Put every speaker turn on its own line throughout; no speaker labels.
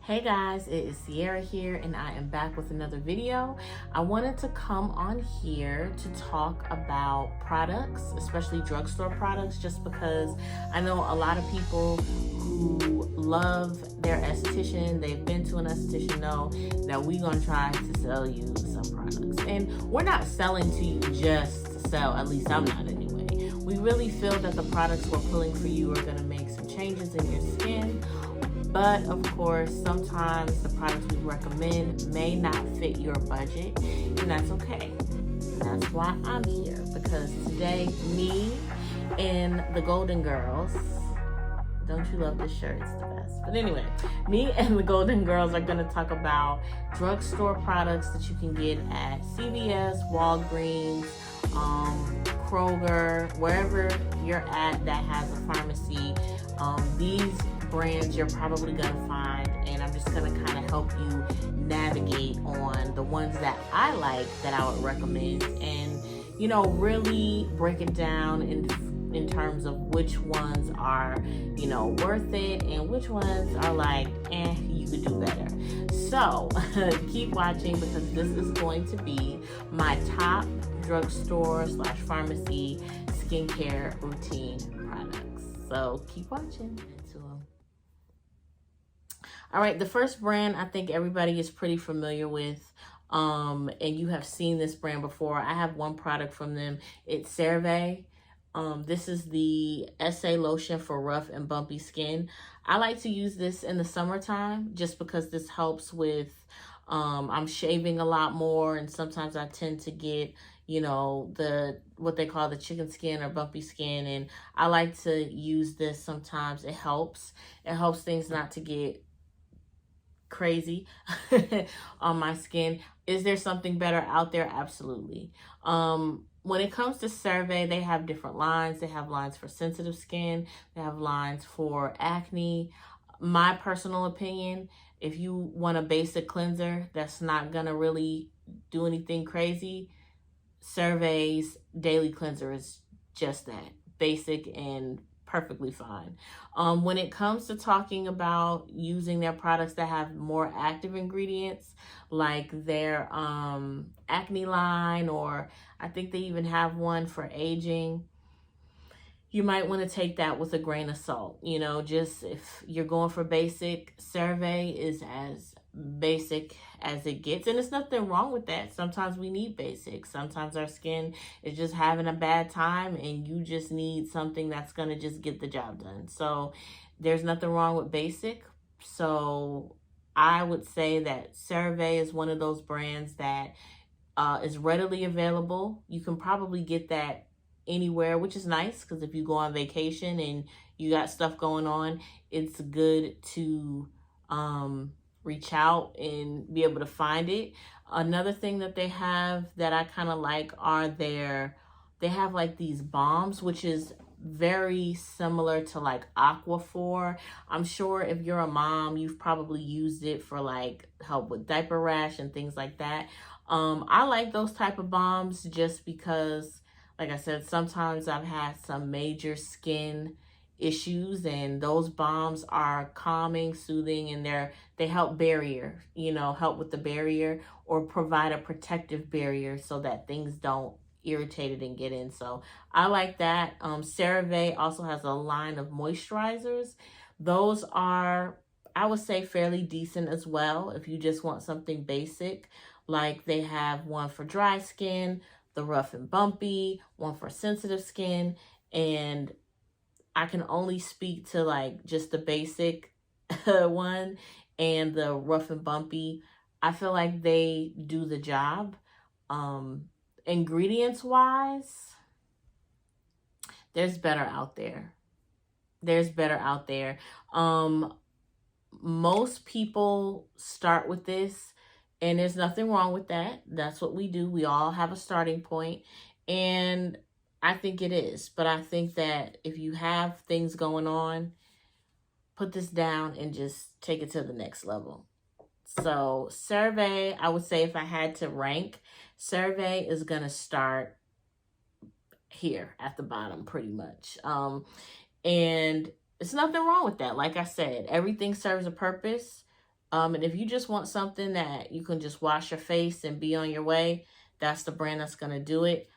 Hey guys, it is Sierra here and I am back with another video. I wanted to come on here to talk about products, especially drugstore products, just because I know a lot of people who love their esthetician, they've been to an esthetician, know that we're going to try to sell you some products. And we're not selling to you just to sell, at least I'm not anyway. We really feel that the products we're pulling for you are going to make some changes in your skin. But of course, sometimes the products we recommend may not fit your budget, and that's okay. That's why I'm here, because today, me and the Golden Girls, don't you love this shirt? It's the best. But anyway, me and the Golden Girls are going to talk about drugstore products that you can get at CVS, Walgreens, Kroger, wherever you're at that has a pharmacy. These brands you're probably gonna find, and I'm just gonna kind of help you navigate on the ones that I like that I would recommend, and really break it down in terms of which ones are worth it and which ones are like you could do better. So keep watching, because this is going to be my top drugstore / pharmacy skincare routine products. So keep watching. All right, the first brand I think everybody is pretty familiar with, and you have seen this brand before. I have one product from them. It's CeraVe. This is the SA lotion for rough and bumpy skin. I like to use this in the summertime just because this helps with, I'm shaving a lot more, and sometimes I tend to get, what they call the chicken skin or bumpy skin, and I like to use this sometimes. It helps things not to get crazy on my skin. Is there something better out there? Absolutely. When it comes to CeraVe, they have different lines. They have lines for sensitive skin. They have lines for acne. My personal opinion, if you want a basic cleanser that's not gonna really do anything crazy, CeraVe's daily cleanser is just that, basic and perfectly fine. When it comes to talking about using their products that have more active ingredients, like their acne line, or I think they even have one for aging, you might want to take that with a grain of salt. Just if you're going for basic, CeraVe is as basic as it gets, and there's nothing wrong with that. Sometimes we need basic. Sometimes our skin is just having a bad time and you just need something that's going to just get the job done. So there's nothing wrong with basic. So I would say that CeraVe is one of those brands that is readily available. You can probably get that anywhere, which is nice, because if you go on vacation and you got stuff going on, it's good to reach out and be able to find it. Another thing that they have that I kind of like are they have like these balms, which is very similar to like Aquaphor. I'm sure if you're a mom, you've probably used it for like help with diaper rash and things like that. I like those type of balms just because, like I said, sometimes I've had some major skin issues, and those balms are calming, soothing, and they help help with the barrier, or provide a protective barrier so that things don't irritate it and get in. So I like that. CeraVe also has a line of moisturizers. Those are, I would say, fairly decent as well if you just want something basic. Like they have one for dry skin, the rough and bumpy, one for sensitive skin, and I can only speak to like just the basic one and the rough and bumpy. I feel like they do the job. Ingredients wise, there's better out there. Most people start with this, and there's nothing wrong with that. That's what we do. We all have a starting point, and I think it is. But I think that if you have things going on, put this down and just take it to the next level. So CeraVe, I would say if I had to rank, CeraVe is going to start here at the bottom pretty much. And There's nothing wrong with that. Like I said, everything serves a purpose. And if you just want something that you can just wash your face and be on your way, that's the brand that's going to do it.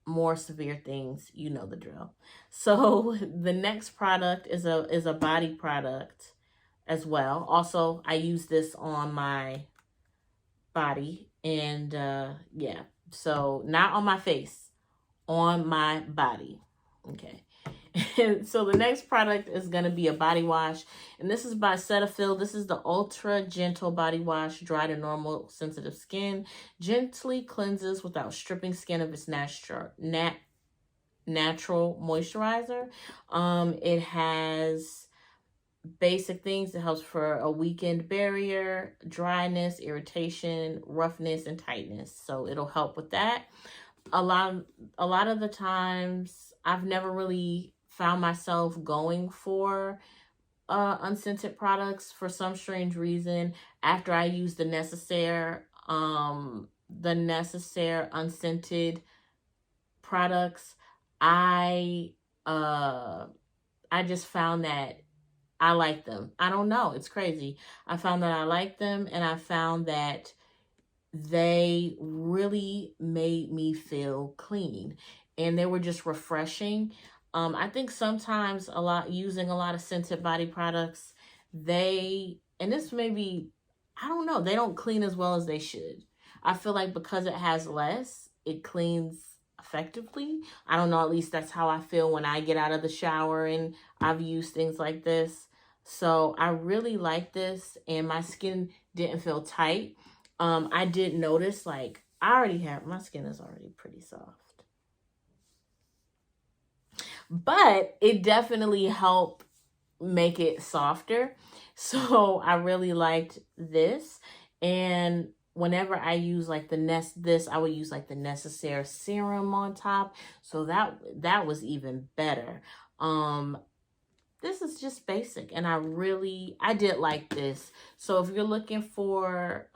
More severe things, you know the drill. So the next product is a body product as well. Also, I use this on my body, and yeah, so not on my face, on my body. Okay. And so the next product is going to be a body wash, and this is by Cetaphil. This is the Ultra Gentle Body Wash, dry to normal sensitive skin, gently cleanses without stripping skin of its natural moisturizer. It has basic things. It helps for a weakened barrier, dryness, irritation, roughness, and tightness. So it'll help with that. A lot of the times, I've never really found myself going for unscented products for some strange reason. After I use the Necessaire unscented products, I just found that I like them. I don't know. It's crazy. I found that I like them, and I found that they really made me feel clean, and they were just refreshing. I think sometimes using a lot of scented body products, and this may be, I don't know, they don't clean as well as they should. I feel like because it has less, it cleans effectively. I don't know, at least that's how I feel when I get out of the shower and I've used things like this. So I really like this, and my skin didn't feel tight. I did notice, like, my skin is already pretty soft, but it definitely helped make it softer. So I really liked this. And whenever I use like I would use like the Necessaire serum on top. So that was even better. This is just basic, and I did like this. So if you're looking for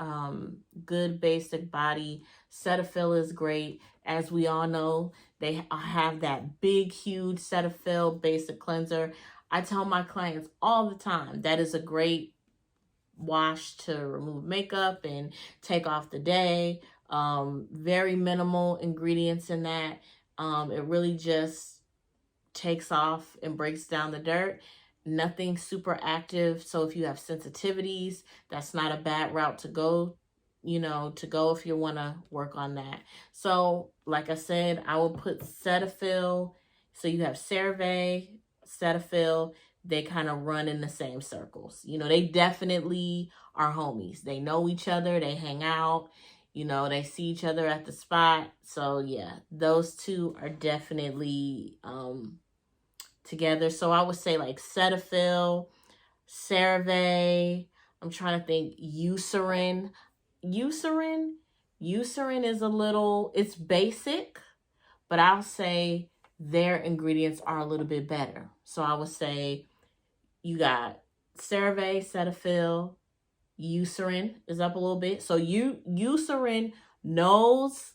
good basic body, Cetaphil is great. As we all know, they have that big, huge Cetaphil basic cleanser. I tell my clients all the time that is a great wash to remove makeup and take off the day. Very minimal ingredients in that. It really just takes off and breaks down the dirt. Nothing super active. So if you have sensitivities, that's not a bad route to go, if you want to work on that. So like I said, I will put Cetaphil. So you have CeraVe, Cetaphil. They kind of run in the same circles. They definitely are homies. They know each other. They hang out. They see each other at the spot. So yeah, those two are definitely together. So I would say like Cetaphil, CeraVe. I'm trying to think. Eucerin is it's basic, but I'll say their ingredients are a little bit better. So I would say you got CeraVe, Cetaphil, Eucerin is up a little bit. So Eucerin knows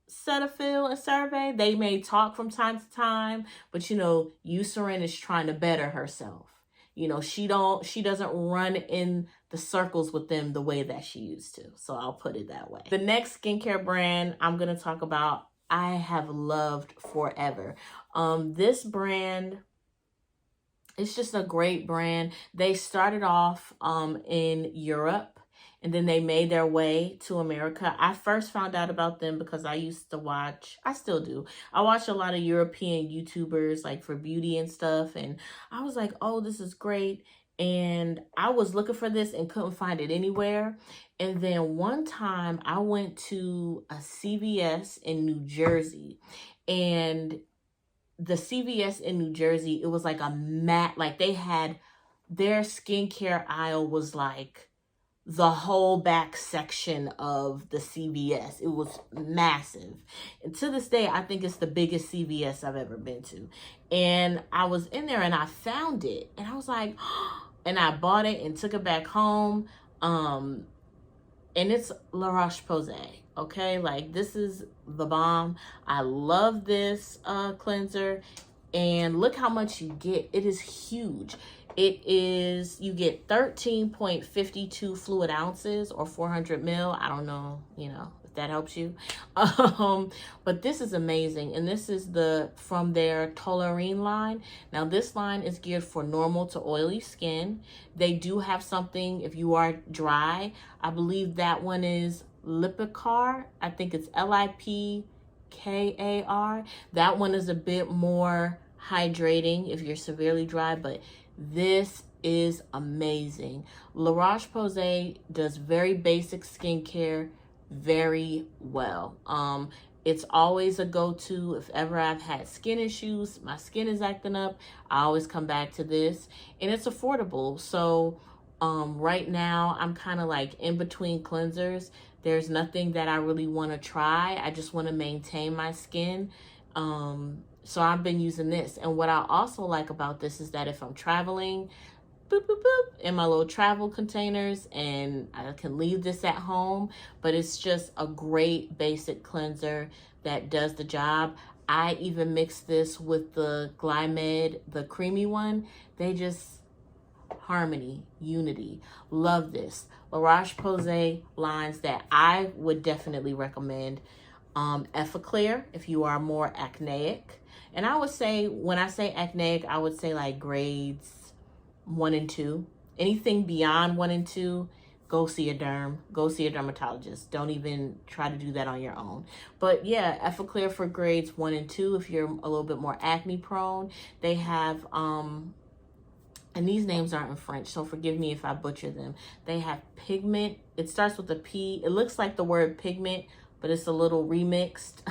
Cetaphil and CeraVe. They may talk from time to time, but Eucerin is trying to better herself. She doesn't run in the circles with them the way that she used to. So I'll put it that way. The next skincare brand I'm going to talk about, I have loved forever. This brand, it's just a great brand. They started off in Europe, and then they made their way to America. I first found out about them because I still do. I watch a lot of European YouTubers like for beauty and stuff. And I was like, oh, this is great. And I was looking for this and couldn't find it anywhere. And then one time I went to a CVS in New Jersey, and the CVS in New Jersey, it was like they had their skincare aisle was like the whole back section of the CVS. It was massive. And to this day, I think it's the biggest CVS I've ever been to. And I was in there and I found it. And I was like, and I bought it and took it back home. And it's La Roche-Posay. Okay, like this is the bomb. I love this cleanser. And look how much you get. It is huge. It is, you get 13.52 fluid ounces or 400 mil. I don't know, if that helps you. But this is amazing. And this is from their Tollerene line. Now this line is geared for normal to oily skin. They do have something if you are dry. I believe that one is Lipikar. I think it's Lipkar. That one is a bit more hydrating if you're severely dry, but this is amazing. La Roche-Posay does very basic skincare very well. It's always a go-to if ever I've had skin issues, my skin is acting up, I always come back to this, and it's affordable. So right now I'm kind of like in between cleansers. There's nothing that I really want to try. I just want to maintain my skin. So I've been using this. And what I also like about this is that if I'm traveling, boop, boop, boop, in my little travel containers, and I can leave this at home, but it's just a great basic cleanser that does the job. I even mix this with the Glymed, the creamy one. They just, harmony, unity. Love this. La Roche-Posay lines that I would definitely recommend. Effaclear, if you are more acneic. And I would say, when I say acneic, I would say like grades 1 and 2. Anything beyond 1 and 2, go see a dermatologist. Don't even try to do that on your own. But yeah, Effaclear for grades 1 and 2, if you're a little bit more acne prone. They have, and these names aren't in French, so forgive me if I butcher them. They have Pigment. It starts with a P. It looks like the word pigment, but it's a little remixed.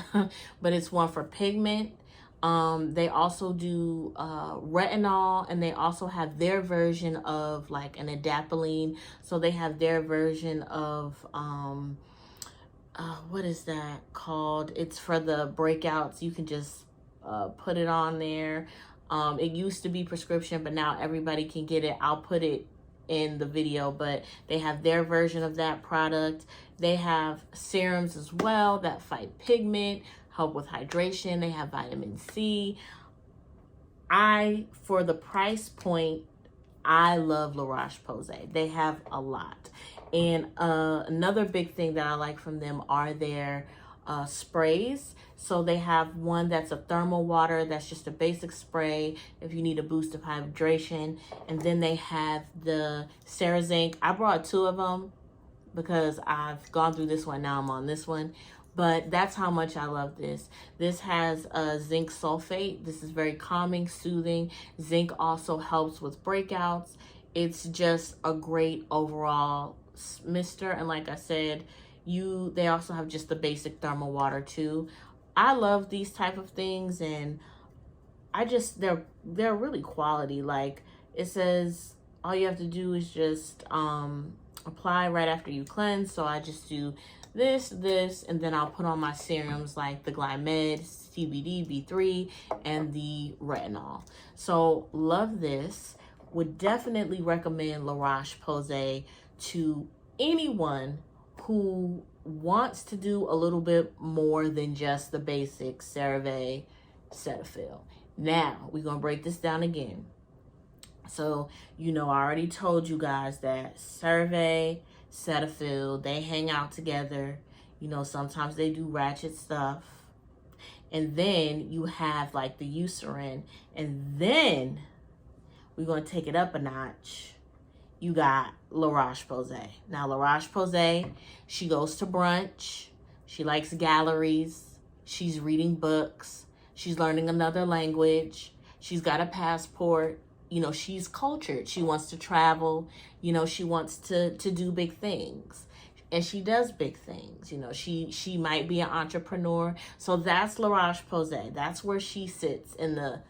But it's one for pigment. They also do retinol, and they also have their version of like an adapalene. So they have their version of what is that called? It's for the breakouts. You can just put it on there. It used to be prescription, but now everybody can get it. I'll put it in the video, but they have their version of that product. They have serums as well that fight pigment, help with hydration. They have vitamin C. For the price point, I love La Roche-Posay. They have a lot. And another big thing that I like from them are their sprays. So they have one that's a thermal water, that's just a basic spray if you need a boost of hydration. And then they have the CeraZinc. I brought 2 of them because I've gone through this one. Now I'm on this one. But that's how much I love this. This has zinc sulfate. This is very calming, soothing. Zinc also helps with breakouts. It's just a great overall mister. And like I said, they also have just the basic thermal water too. I love these type of things, and they're really quality. Like it says, all you have to do is just apply right after you cleanse. So I just do this, and then I'll put on my serums like the Glymed, CBD, B3, and the retinol. So love this. Would definitely recommend La Roche-Posay to anyone who wants to do a little bit more than just the basic CeraVe, Cetaphil. Now, we're going to break this down again. So, I already told you guys that CeraVe, Cetaphil, they hang out together. Sometimes they do ratchet stuff. And then you have like the Eucerin. And then we're going to take it up a notch. You got La Roche-Posay. Now, La Roche-Posay, she goes to brunch. She likes galleries. She's reading books. She's learning another language. She's got a passport. She's cultured. She wants to travel. She wants to do big things. And she does big things. She might be an entrepreneur. So that's La Roche-Posay. That's where she sits in the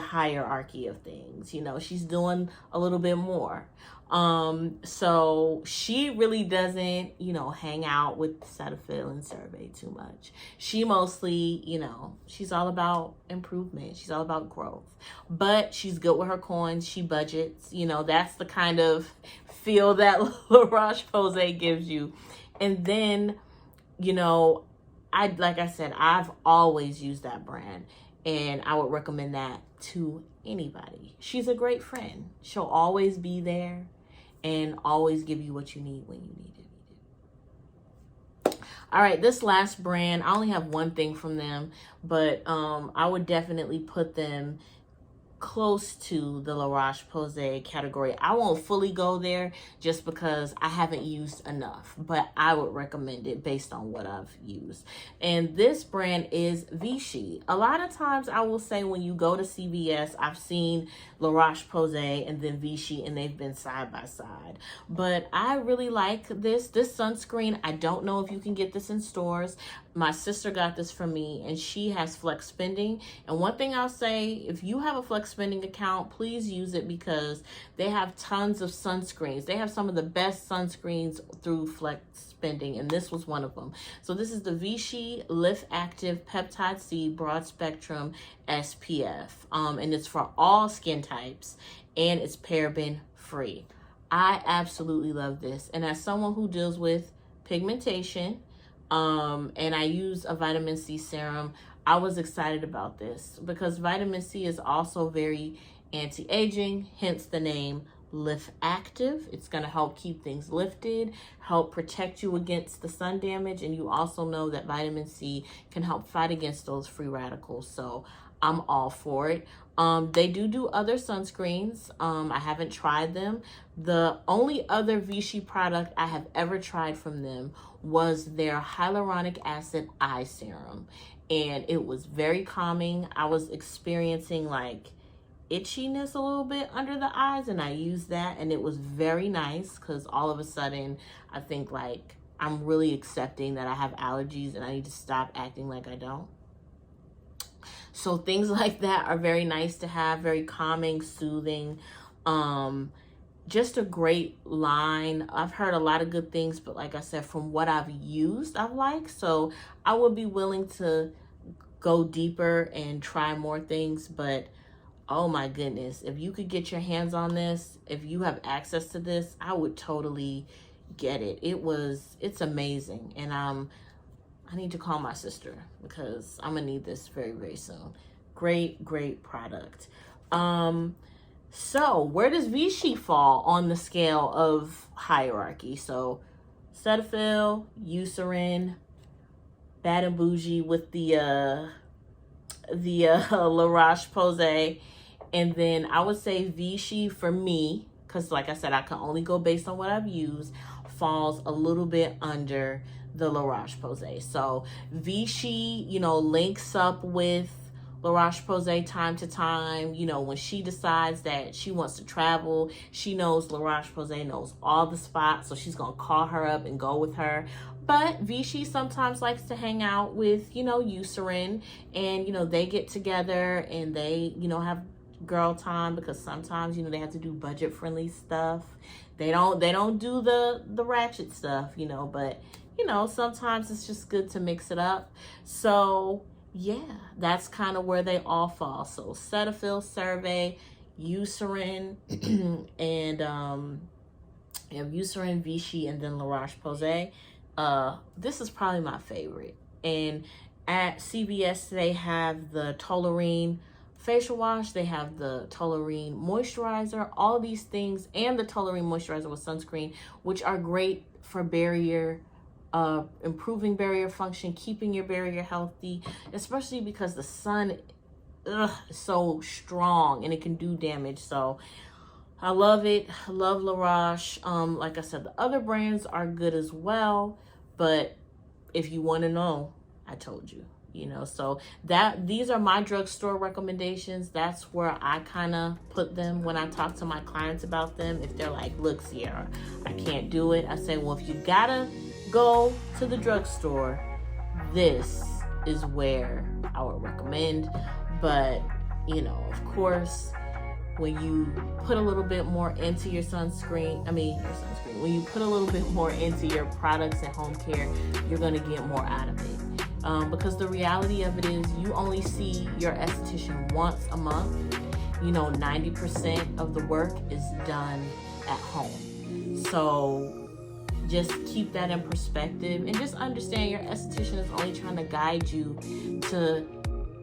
hierarchy of things. She's doing a little bit more. So she really doesn't, hang out with Cetaphil and CeraVe too much. She mostly, she's all about improvement. She's all about growth, but she's good with her coins. She budgets, that's the kind of feel that La Roche-Posay gives you. And then, like I said, I've always used that brand. And I would recommend that to anybody. She's a great friend. She'll always be there and always give you what you need when you need it. All right, this last brand, I only have one thing from them, but I would definitely put them close to the La Roche-Posay category. I won't fully go there just because I haven't used enough, but I would recommend it based on what I've used. And this brand is Vichy. A lot of times I will say when you go to CVS, I've seen La Roche-Posay and then Vichy, and they've been side by side. But I really like this sunscreen. I don't know if you can get this in stores. My sister got this for me, and she has flex spending. And one thing I'll say, if you have a flex spending account, please use it because they have tons of sunscreens. They have some of the best sunscreens through flex spending, and this was one of them. So this is the Vichy Lift Active Peptide C Broad Spectrum SPF, and it's for all skin types, and it's paraben free. I absolutely love this, and as someone who deals with pigmentation, and I use a vitamin C serum, I was excited about this because vitamin C is also very anti-aging, hence the name Lift Active. It's going to help keep things lifted, help protect you against the sun damage, and you also know that vitamin C can help fight against those free radicals, so I'm all for it. They do other sunscreens. I haven't tried them. The only other Vichy product I have ever tried from them was their hyaluronic acid eye serum, and it was very calming. I was experiencing like itchiness a little bit under the eyes, and I used that, and it was very nice because all of a sudden I think like I'm really accepting that I have allergies and I need to stop acting like I don't. So things like that are very nice to have, very calming, soothing. Just a great line. I've heard a lot of good things, but like I said, from what I've used, I've liked. So I would be willing to go deeper and try more things, but oh my goodness, if you could get your hands on this, if you have access to this, I would totally get it. It's amazing. And I need to call my sister because I'm gonna need this very, very soon. Great product. So where does Vichy fall on the scale of hierarchy? So Cetaphil, Eucerin, Bad and Bougie with the La Roche-Posay, and then I would say Vichy for me, because like I said, I can only go based on what I've used, falls a little bit under the La Roche-Posay. So Vichy, links up with La Roche-Posay time to time. When she decides that she wants to travel, she knows La Roche-Posay knows all the spots, so she's gonna call her up and go with her. But Vichy sometimes likes to hang out with, Eucerin, and, they get together and they, have girl time because sometimes, they have to do budget-friendly stuff. They don't do the ratchet stuff, but, sometimes it's just good to mix it up. So, yeah, that's kind of where they all fall. So Cetaphil, CeraVe, Eucerin, and Eucerin, Vichy, and then La Roche-Posay. This is probably my favorite. And at CVS, they have the Tollerene facial wash, they have the Tollerene moisturizer, all these things, and the Tollerene moisturizer with sunscreen, which are great for improving barrier function, keeping your barrier healthy, especially because the sun is so strong and it can do damage. So I love it. I love La Roche. Like I said, the other brands are good as well, but if you want to know, I told you. So these are my drugstore recommendations. That's where I kind of put them when I talk to my clients about them. If they're like, look, Sierra, I can't do it, I say, well, if you gotta go to the drugstore, this is where I would recommend. But of course, when you put a little bit more into your sunscreen, when you put a little bit more into your products and home care, you're going to get more out of it. Because the reality of it is you only see your esthetician once a month. 90% of the work is done at home. So just keep that in perspective and just understand your esthetician is only trying to guide you to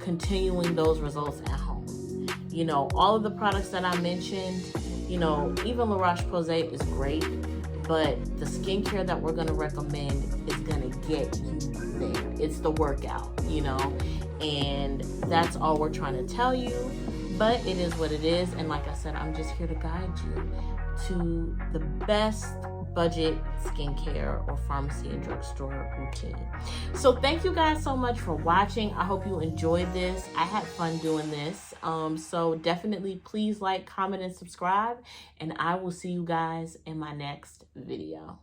continuing those results at home. You know, all of the products that I mentioned, you know, even La Roche-Posay is great, but the skincare that we're going to recommend is going to get you there. It's the workout, you know, and that's all we're trying to tell you, but it is what it is. And like I said, I'm just here to guide you to the best budget skincare or pharmacy and drugstore routine. So thank you guys so much for watching. I hope you enjoyed this. I had fun doing this. So definitely please like, comment, and subscribe, and I will see you guys in my next video.